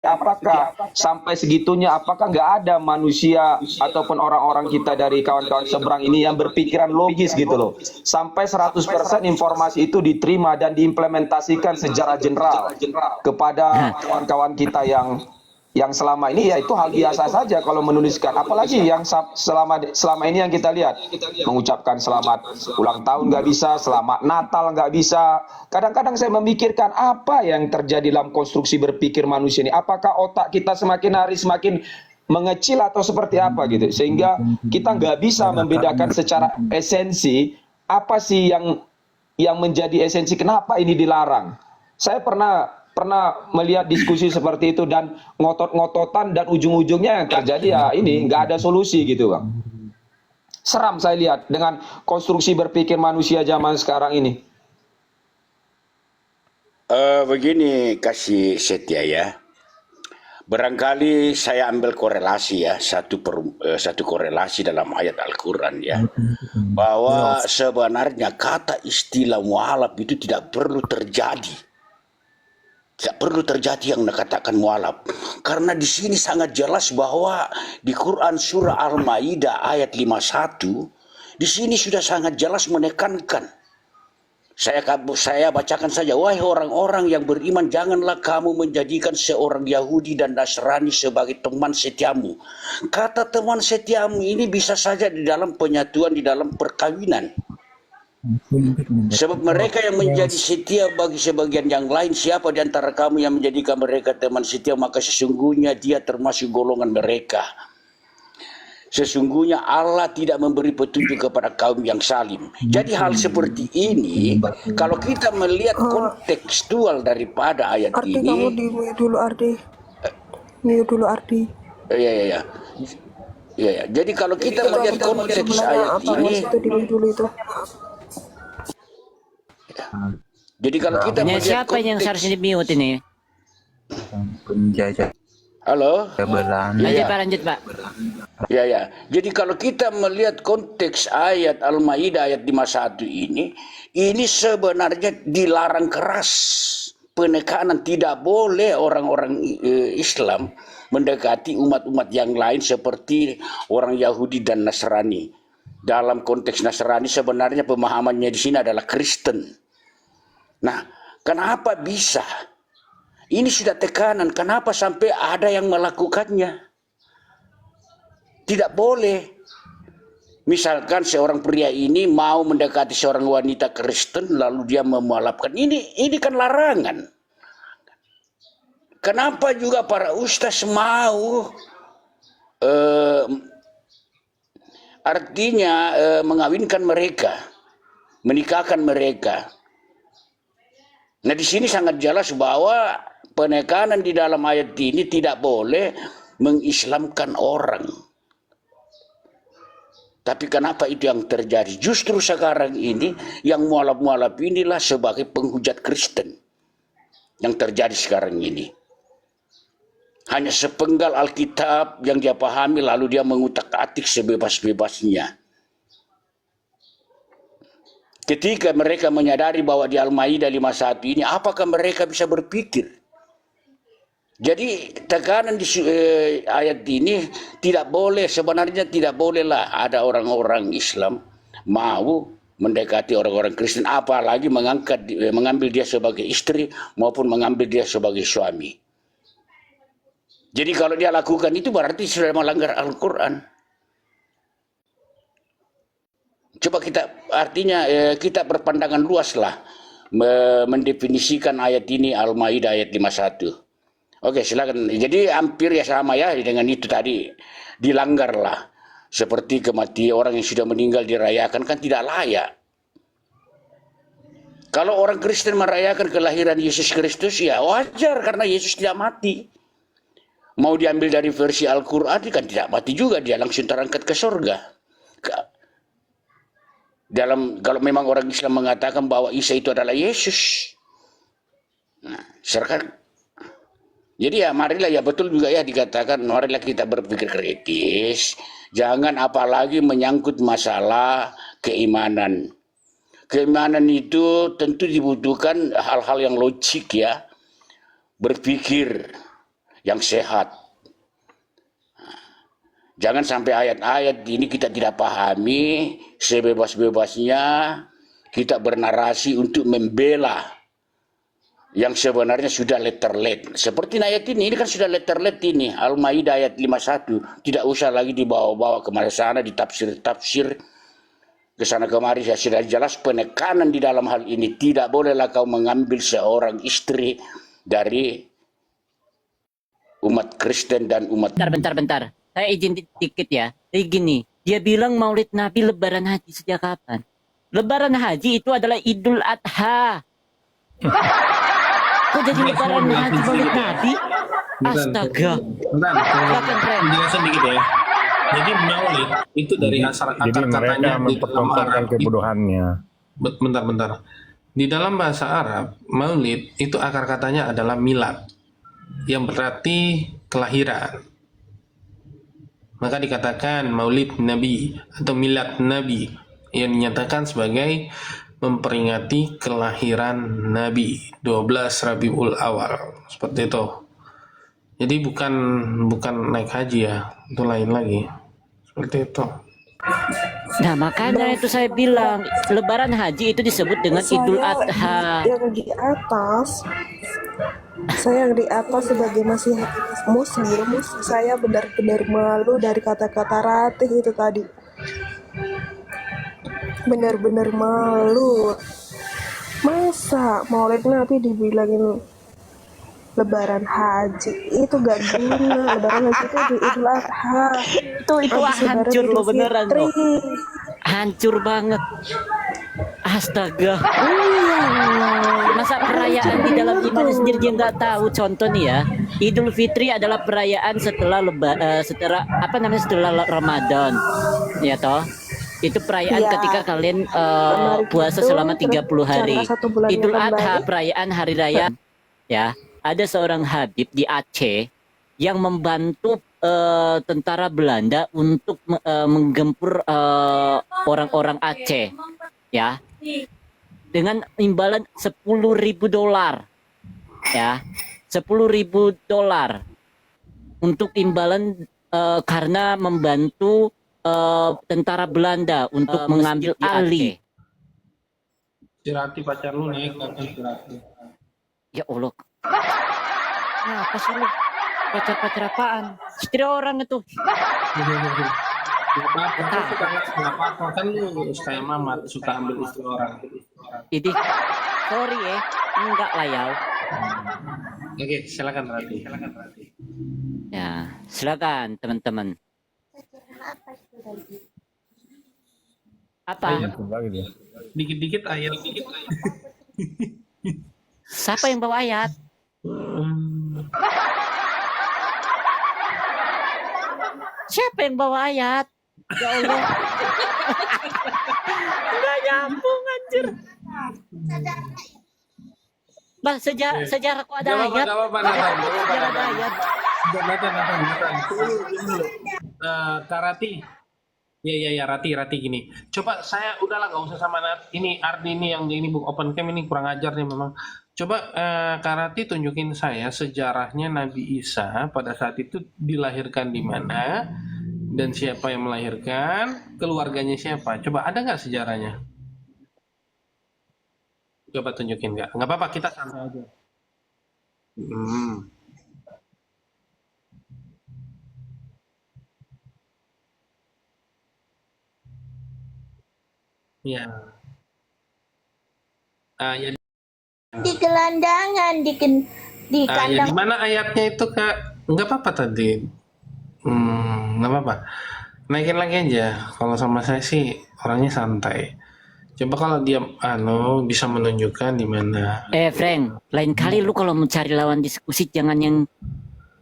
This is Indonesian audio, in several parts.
apakah sampai segitunya, apakah nggak ada manusia ataupun orang-orang kita dari kawan-kawan seberang ini yang berpikiran logis gitu loh, sampai 100% informasi itu diterima dan diimplementasikan secara general kepada kawan-kawan kita yang selama ini, ya itu hal biasa saja kalau menuliskan, apalagi yang selama ini yang kita lihat mengucapkan selamat ulang tahun nggak bisa, selamat Natal nggak bisa. Kadang-kadang saya memikirkan apa yang terjadi dalam konstruksi berpikir manusia ini, apakah otak kita semakin hari semakin mengecil atau seperti apa gitu, sehingga kita nggak bisa membedakan secara esensi apa sih yang menjadi esensi, kenapa ini dilarang. Saya pernah melihat diskusi seperti itu dan ngotot-ngototan, dan ujung-ujungnya yang terjadi ya ini nggak ada solusi gitu Bang. Seram saya lihat dengan konstruksi berpikir manusia zaman sekarang ini. Begini kasih Setia ya. Barangkali saya ambil korelasi ya, satu korelasi dalam ayat Al-Quran ya, bahwa sebenarnya kata istilah mualaf itu tidak perlu terjadi. Tidak perlu terjadi yang dikatakan mualaf. Karena di sini sangat jelas bahwa di Quran surah Al-Maidah ayat 51, di sini sudah sangat jelas menekankan. Saya bacakan saja, wahai orang-orang yang beriman, janganlah kamu menjadikan seorang Yahudi dan Nasrani sebagai teman setiamu. Kata teman setiamu ini bisa saja di dalam penyatuan, di dalam perkawinan. Sebab mereka yang menjadi setia bagi sebagian yang lain, siapa di antara kamu yang menjadikan mereka teman setia, maka sesungguhnya dia termasuk golongan mereka. Sesungguhnya Allah tidak memberi petunjuk kepada kaum yang salim. Jadi hal seperti ini, kalau kita melihat kontekstual daripada ayat Ardi, ini. kamu di mute dulu Ardi. Mute dulu Ardi. Iya. Jadi kalau kita melihat konteks ayat ini. Itu di mute dulu itu. Jadi kalau kita melihat siapa yang seharusnya di-mute ini? Penjajah. Halo? Lanjut Pak. Ya. Jadi kalau kita melihat konteks ayat Al-Maidah ayat 51 ini sebenarnya dilarang keras. Penekanan tidak boleh orang-orang Islam mendekati umat-umat yang lain seperti orang Yahudi dan Nasrani. Dalam konteks Nasrani sebenarnya pemahamannya di sini adalah Kristen. Nah, kenapa bisa? Ini sudah tekanan, kenapa sampai ada yang melakukannya? Tidak boleh. Misalkan seorang pria ini mau mendekati seorang wanita Kristen, lalu dia memualafkan. Ini kan larangan. Kenapa juga para ustaz mau artinya mengawinkan mereka, menikahkan mereka? Nah di sini sangat jelas bahwa penekanan di dalam ayat ini tidak boleh mengislamkan orang. Tapi kenapa itu yang terjadi? Justru sekarang ini yang mualaf-mualaf inilah sebagai penghujat Kristen yang terjadi sekarang ini. Hanya sepenggal Alkitab yang dia pahami lalu dia mengutak-atik sebebas-bebasnya. Ketika mereka menyadari bahwa di Al-Maidah 51 ini, apakah mereka bisa berpikir? Jadi tekanan di ayat ini tidak boleh, sebenarnya tidak bolehlah ada orang-orang Islam mau mendekati orang-orang Kristen, apalagi mengambil dia sebagai istri maupun mengambil dia sebagai suami. Jadi kalau dia lakukan itu berarti sudah melanggar Al-Quran. Coba kita berpandangan luas lah mendefinisikan ayat ini Al-Maidah ayat 51. Oke, silakan. Jadi hampir ya sama ya dengan itu tadi, dilanggar lah. Seperti kematian orang yang sudah meninggal dirayakan kan tidak layak. Kalau orang Kristen merayakan kelahiran Yesus Kristus ya wajar karena Yesus tidak mati. Mau diambil dari versi Al-Quran kan tidak mati juga, dia langsung terangkat ke surga. Kalau memang orang Islam mengatakan bahwa Isa itu adalah Yesus, nah, jadi ya marilah ya betul juga ya dikatakan, marilah kita berpikir kritis, jangan apalagi menyangkut masalah keimanan. Keimanan itu tentu dibutuhkan hal-hal yang logik ya, berpikir. yang sehat. Jangan sampai ayat-ayat ini kita tidak pahami sebebas-bebasnya kita bernarasi untuk membela yang sebenarnya sudah letterlet. Seperti ayat ini kan sudah letterlet ini. Al-Maidah ayat 51. Tidak usah lagi dibawa-bawa kemana sana, ditafsir-tafsir ke sana kemari. Saya sudah jelas penekanan di dalam hal ini. Tidak bolehlah kau mengambil seorang istri dari umat Kristen dan umat... Bentar. Saya izin dikit ya. Jadi gini, dia bilang Maulid Nabi Lebaran Haji sejak kapan? Lebaran Haji itu adalah Idul Adha. Kok jadi Lebaran Haji Maulid Nabi? Astaga. Bentar, penjelasan dikit ya. Jadi Maulid itu dari akar katanya di dalam Arab. Kebodohannya. Bentar. Di dalam bahasa Arab, Maulid itu akar katanya adalah milad, yang berarti kelahiran. Maka dikatakan Maulid Nabi atau Milad Nabi yang dinyatakan sebagai memperingati kelahiran Nabi 12 Rabiul Awal, seperti itu. Jadi bukan naik haji ya, itu lain lagi, seperti itu. Nah makanya itu saya bilang Lebaran Haji itu disebut dengan Idul Adha. Saya yang di atas sebagai masih muslim, saya benar-benar malu dari kata-kata Ratih itu tadi. Benar-benar malu. Masa Maulid Nabi dibilangin Lebaran Haji? Itu gak guna. Lebaran Haji itu di Idul Adha. Itu hancur loh beneran loh. Hancur banget. Astaga. Masa perayaan di dalam iman sendiri dia nggak tahu. Contoh nih ya, Idul Fitri adalah perayaan setelah setelah Ramadan, ya toh. Itu perayaan ketika kalian puasa selama 30 hari. Idul Adha perayaan hari raya. Ya, ada seorang Habib di Aceh yang membantu tentara Belanda untuk menggempur orang-orang Aceh, ya, dengan imbalan $10.000, ya, $10.000 untuk imbalan karena membantu tentara Belanda untuk mengambil alih. Sirati pacar lu naik akan Sirati. Ya Allah. Apa sih lu? Pacar apaan? Istri orang itu. Gak apa-apa kan lu kayak Mamat suka ambil istri orang. Jadi sorry ya, enggak lah ya. Oke, silakan Rati. Ya, silakan teman-teman. Apa? Dikit-dikit ayat. Siapa yang bawa ayat? Siapa yang bawa ayat? Ya Allah. Nggak nyambung anjir. Bah, sejarah kok ada ayat? Sejarah ada ayat. Nathan. Karati. Ya, Rati gini. Coba saya udahlah nggak usah sama ini Ardi ini yang ini book open cam ini kurang ajar nih memang. Coba Karati tunjukin saya sejarahnya Nabi Isa pada saat itu dilahirkan di mana dan siapa yang melahirkan, keluarganya siapa. Coba ada nggak sejarahnya? Coba tunjukin nggak? Nggak apa-apa, kita santai aja. Ya. Ya. Di gelandangan di Ya, kandang. di mana ayatnya itu Kak? Nggak apa-apa tadi. Nggak apa-apa. Naikin lagi aja. Kalau sama saya sih orangnya santai. Coba kalau dia bisa menunjukkan di mana. Frank, lain kali lu kalau mau cari lawan diskusi jangan yang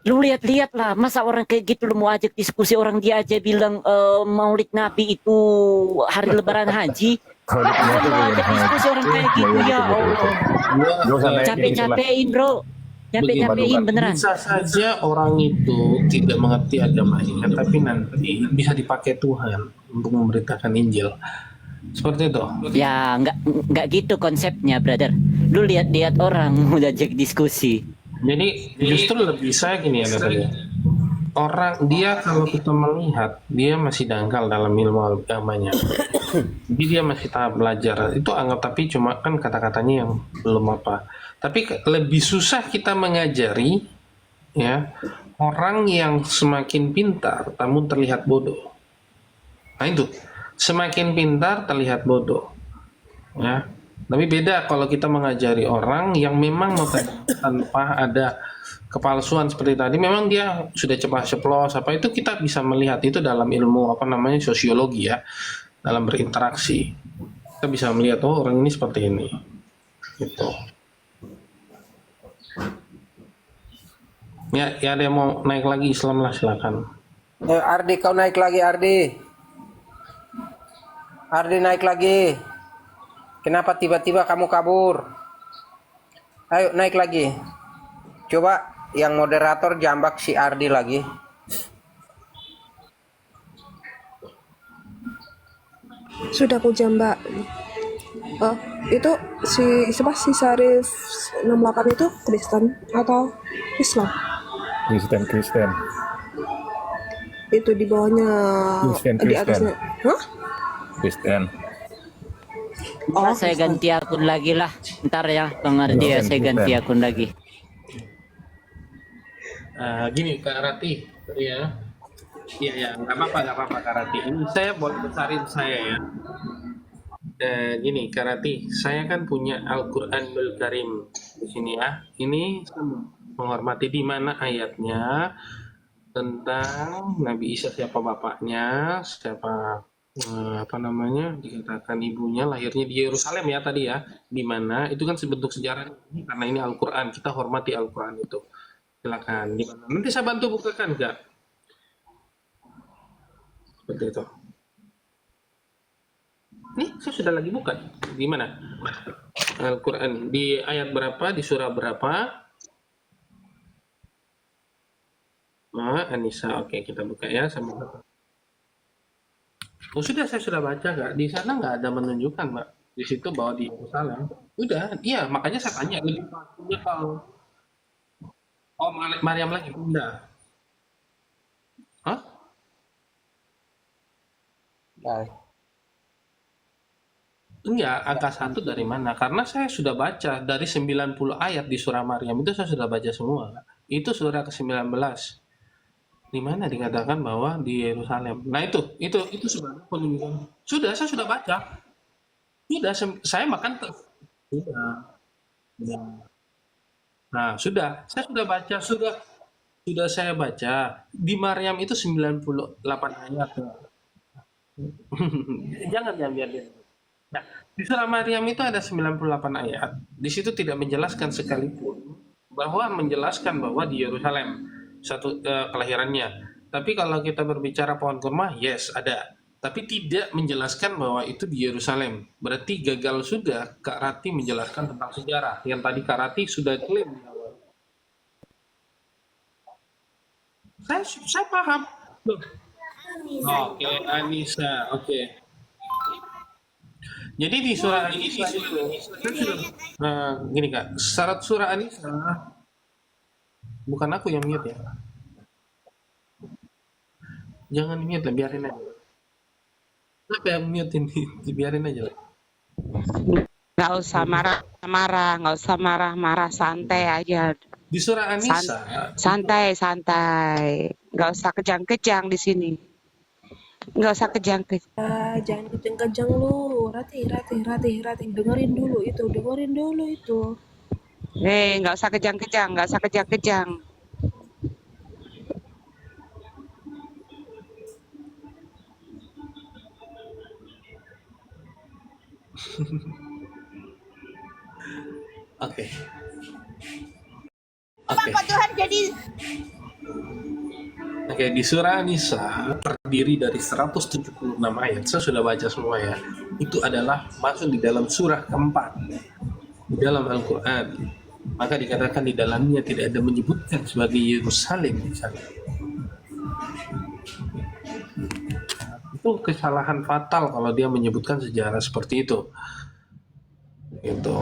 lu lihat-lihat lah. Masa orang kayak gitu lu mau ajak diskusi, orang dia aja bilang Maulid Nabi itu hari Lebaran Haji. Lu mau ajak diskusi orang kayak gitu, ya Allah. Capek-capekin bro. Capek-capekin beneran. Bisa saja orang itu tidak mengerti agamanya, tapi nanti bisa dipakai Tuhan untuk memberitakan Injil. Seperti itu. Ya nggak gitu konsepnya, brother. Lu lihat orang udah ajak diskusi. Jadi justru lebih saya gini ya katanya. Orang dia kalau kita melihat dia masih dangkal dalam ilmu agamanya. Jadi dia masih tahap belajar. Itu anggap tapi cuma kan kata-katanya yang belum apa. Tapi lebih susah kita mengajari ya orang yang semakin pintar namun terlihat bodoh. Nah itu semakin pintar terlihat bodoh. Ya. Tapi beda kalau kita mengajari orang yang memang tanpa ada kepalsuan seperti tadi, memang dia sudah ceplos apa itu kita bisa melihat itu dalam ilmu apa namanya sosiologi ya, dalam berinteraksi kita bisa melihat oh orang ini seperti ini, gitu. Ya ada yang mau naik lagi Islam lah silakan. Ardi kau naik lagi Ardi. Ardi naik lagi. Kenapa tiba-tiba kamu kabur? Ayo naik lagi. Coba yang moderator jambak si Ardi lagi. Sudah aku jambak. Oh, itu si Sarif 68 itu Kristen atau Islam? Kristen. Itu di bawahnya, di atasnya. Hah? Kristen. Oh, saya ganti akun lagi lah. Ntar ya, Bang Ardi ya, saya ganti akun lagi. Gini Kak Rati, ya, iya nggak apa-apa Kak Rati. Ini saya boleh besarin saya ya. Gini Kak Rati, saya kan punya Al-Quranul Karim di sini ya. Ini menghormati di mana ayatnya tentang Nabi Isa siapa bapaknya, siapa apa namanya dikatakan ibunya lahirnya di Yerusalem ya tadi ya, di mana itu kan sebentuk sejarah karena ini Al-Quran, kita hormati Al-Quran itu. Silakan di mana, nanti saya bantu bukakan enggak seperti itu. Nih saya sudah lagi buka di mana Al-Quran, di ayat berapa, di surah berapa? Anissa, oke kita buka ya sama. Oh sudah, saya sudah baca Kak. Di sana nggak ada menunjukkan Mbak. Di situ bahwa di Yerusalem. Udah, iya makanya saya tanya lebih pastinya kalau Maryam lagi bunda. Hah? Enggak, angka 1 dari mana? Karena saya sudah baca dari 90 ayat di surah Maryam itu saya sudah baca semua. Itu surah ke-19. Di mana dikatakan bahwa di Yerusalem. Nah itu sebenarnya penunjukan. Saya sudah baca. Saya makan sudah. Nah, saya sudah baca, sudah saya baca. Di Maryam itu 98 ayat. Jangan biar dia. Nah, di surah Maryam itu ada 98 ayat. Di situ tidak menjelaskan sekalipun bahwa di Yerusalem satu kelahirannya. Tapi kalau kita berbicara pohon kurma, yes ada. Tapi tidak menjelaskan bahwa itu di Yerusalem. Berarti gagal sudah Kak Rati menjelaskan tentang sejarah. Yang tadi Kak Rati sudah klaim di awal. Saya paham. Oke, Anissa. Oke. Jadi di surah Anissa itu, gini Kak, syarat surah Anissa, bukan aku yang mute ya. Jangan mute lah, biarin aja. Apa yang mute ini? Biarin aja lah. Nggak usah marah-marah, nggak usah marah-marah, santai aja. Di surah Anissa. Santai. Nggak usah kejang-kejang di sini. Nggak usah kejang-kejang. Jangan kejang-kejang lu, Rati. Dengerin dulu itu. Nggak usah kejang-kejang. Oke. Apa Tuhan jadi Oke, di surah An-Nisa terdiri dari 176 ayat. Saya sudah baca semua ya. Itu adalah masuk di dalam surah keempat di dalam Al-Quran. Maka dikatakan di dalamnya tidak ada menyebutkan sebagai Yerusalem misalnya. Itu kesalahan fatal kalau dia menyebutkan sejarah seperti itu. Gitu.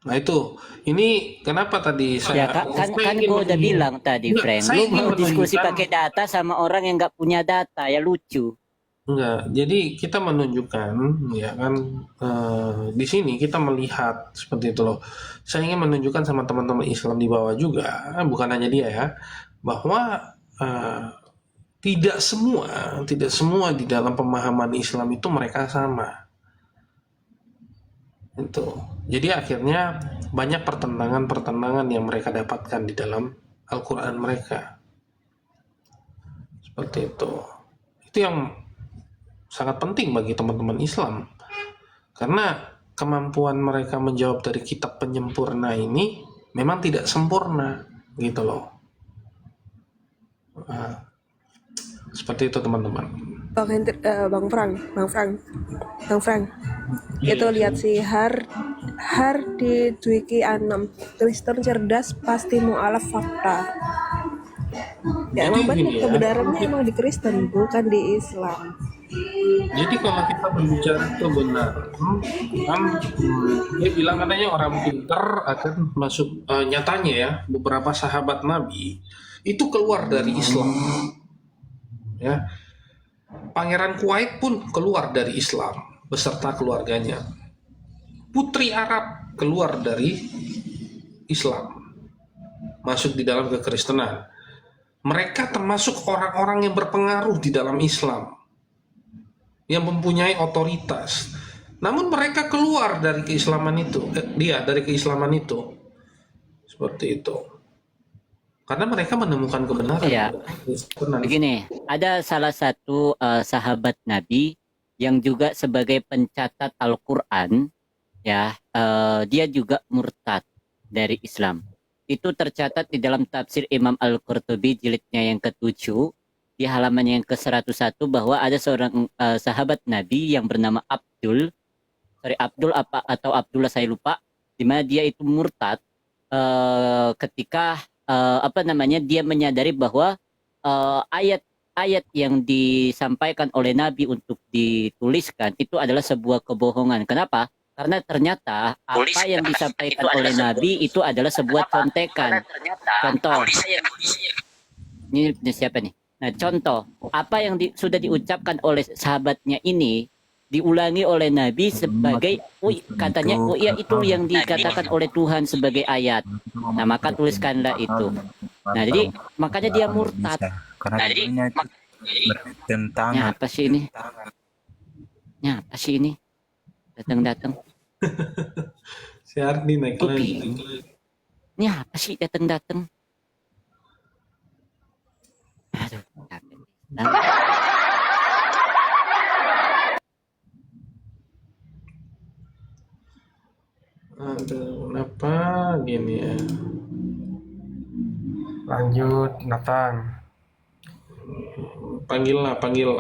Nah itu, ini kenapa tadi Ya saya kan saya ingin gue udah menunjuk- bilang tadi, Enggak, Frank. saya Lu ingin mau diskusi menunjukkan- pakai data sama orang yang nggak punya data, ya lucu. Enggak, jadi kita menunjukkan ya kan di sini kita melihat seperti itu loh. Saya ingin menunjukkan sama teman-teman Islam di bawah juga, bukan hanya dia ya, bahwa tidak semua di dalam pemahaman Islam itu mereka sama. Itu. Jadi akhirnya banyak pertentangan-pertentangan yang mereka dapatkan di dalam Al-Quran mereka. Seperti itu. Itu yang sangat penting bagi teman-teman Islam. Karena kemampuan mereka menjawab dari kitab penyempurna ini memang tidak sempurna. Gitu loh. Nah, seperti itu teman-teman. Bang Frank, itu lihat si Har di Dwiki 6, Kristen cerdas pasti mualaf fakta. Ya Jadi emang benar, gini ya. kebenarannya emang di Kristen bukan di Islam. Jadi kalau kita berbicara kebenaran, kan dia bilang katanya orang pintar akan masuk, nyatanya ya beberapa sahabat Nabi itu keluar dari Islam, ya. Pangeran Kuwait pun keluar dari Islam beserta keluarganya. Putri Arab keluar dari Islam, masuk di dalam kekristenan. Mereka termasuk orang-orang yang berpengaruh di dalam Islam, yang mempunyai otoritas. Namun mereka keluar dari keislaman itu, dari keislaman itu. Seperti itu. Karena mereka menemukan kebenaran. Iya. Benar. Begini, ada salah satu sahabat Nabi yang juga sebagai pencatat Al-Quran, ya, dia juga murtad dari Islam. Itu tercatat di dalam tafsir Imam Al-Qurtubi jilidnya yang ke-7, di halaman yang ke-101, bahwa ada seorang sahabat Nabi yang bernama Abdul atau Abdullah, saya lupa, di mana dia itu murtad ketika dia menyadari bahwa ayat-ayat yang disampaikan oleh Nabi untuk dituliskan itu adalah sebuah kebohongan. Kenapa? Karena ternyata apa yang disampaikan oleh Nabi itu adalah sebuah contekan. Contoh. Ini siapa nih? Nah, contoh, apa yang sudah diucapkan oleh sahabatnya ini diulangi oleh Nabi sebagai katanya iya itu yang dikatakan oleh Tuhan sebagai ayat. Nah, maka tuliskanlah itu. Nah, jadi makanya dia murtad. Karena tentang Ya, apa sih ini? Ya, apa sih ini? Datang-datang. Si Ardi naik Kopi. lagi. Ini apa sih datang-datang? Aduh, capek. Nah, Aduh, kenapa gini ya? Lanjut, Nathan. Panggil